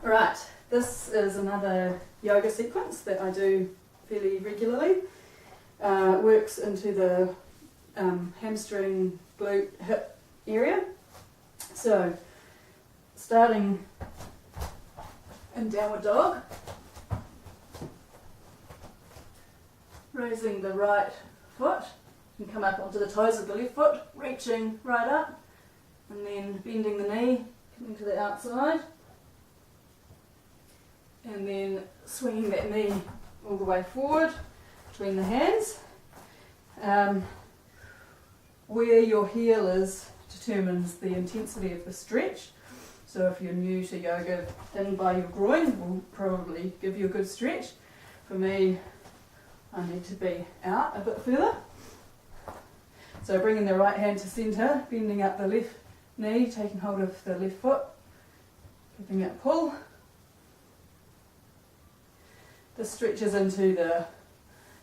Right, this is another yoga sequence that I do fairly regularly. Works into the hamstring, glute, hip area. So, starting in downward dog, raising the right foot, you can come up onto the toes of the left foot, reaching right up, and then bending the knee, coming to the outside, and then swinging that knee all the way forward between the hands. Where your heel is determines the intensity of the stretch. So if you're new to yoga, in by your groin will probably give you a good stretch. For me, I need to be out a bit further. So bringing the right hand to centre, bending up the left knee, taking hold of the left foot, giving it a pull. This stretches into the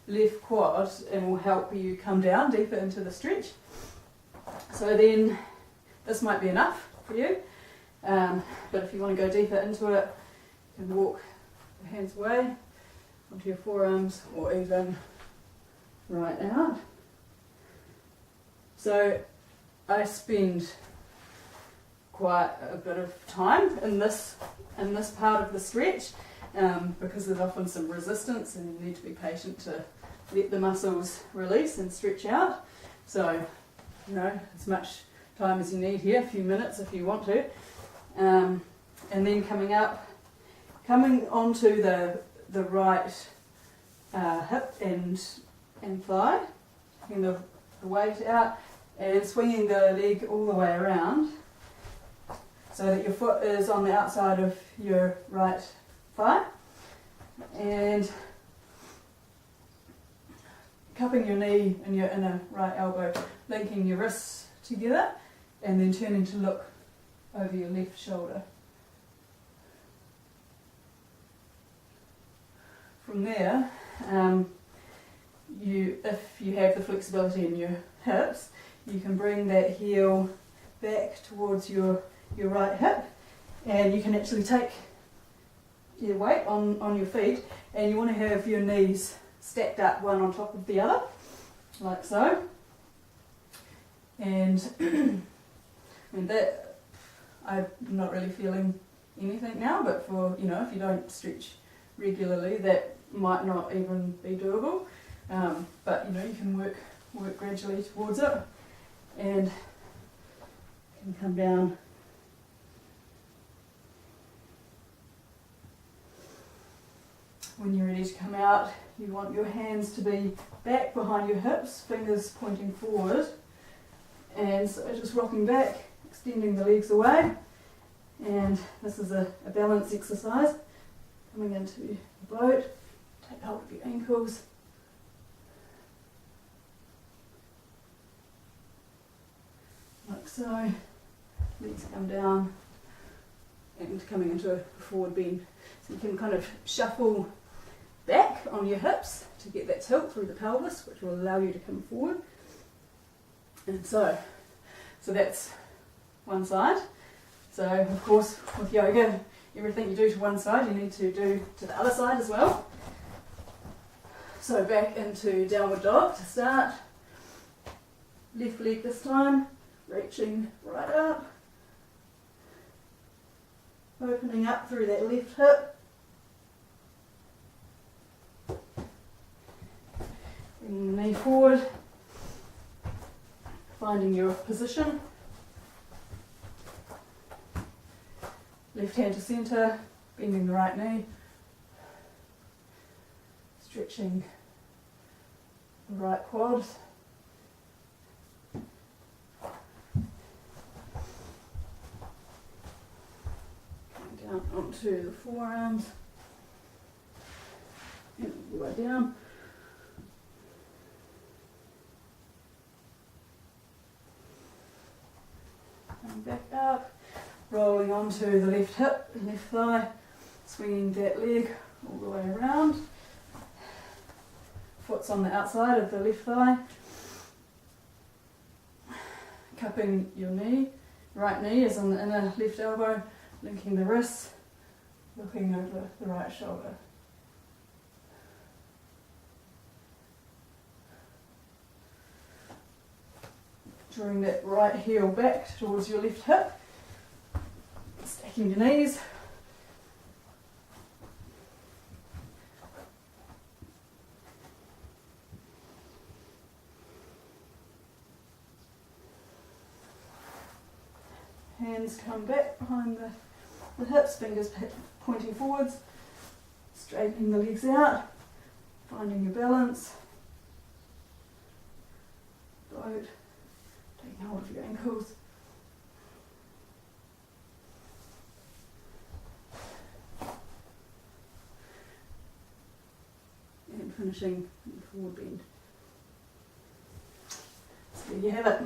left quad and will help you come down deeper into the stretch. So then, this might be enough for you, but if you want to go deeper into it, you can walk the hands away onto your forearms or even right out. So I spend quite a bit of time in this part of the stretch because there's often some resistance and you need to be patient to let the muscles release and stretch out. So, as much time as you need here, a few minutes if you want to. And then coming onto the right hip and thigh, taking the weight out and swinging the leg all the way around so that your foot is on the outside of your right thigh, and cupping your knee and your inner right elbow, linking your wrists together, and then turning to look over your left shoulder. From there, if you have the flexibility in your hips, you can bring that heel back towards your right hip, and you can actually take your weight on your feet, and you want to have your knees stacked up one on top of the other, like so. And that, I'm not really feeling anything now, but for, if you don't stretch regularly, that might not even be doable. But you can work gradually towards it, and you can come down. When you're ready to come out, you want your hands to be back behind your hips, fingers pointing forward, and so just rocking back, extending the legs away. And this is a balance exercise. Coming into the boat, take hold of your ankles. Like so. Legs come down and coming into a forward bend. So you can kind of shuffle back on your hips to get that tilt through the pelvis, which will allow you to come forward. And so that's one side. So of course with yoga, everything you do to one side you need to do to the other side as well. So back into downward dog to start. Left leg this time, reaching right up. Opening up through that left hip. Bringing the knee forward. Finding your position. Left hand to centre, bending the right knee. Stretching the right quad. Down onto the forearms, and all the way down. And back up, rolling onto the left hip, left thigh, swinging that leg all the way around. Foot's on the outside of the left thigh. Cupping your knee, right knee is on the inner left elbow, linking the wrists, looking over the right shoulder. Drawing that right heel back towards your left hip, stacking your knees. Hands come back behind the hips, fingers pointing forwards, straightening the legs out, finding your balance. Glute, taking hold of your ankles. And finishing in forward bend. So there you have it.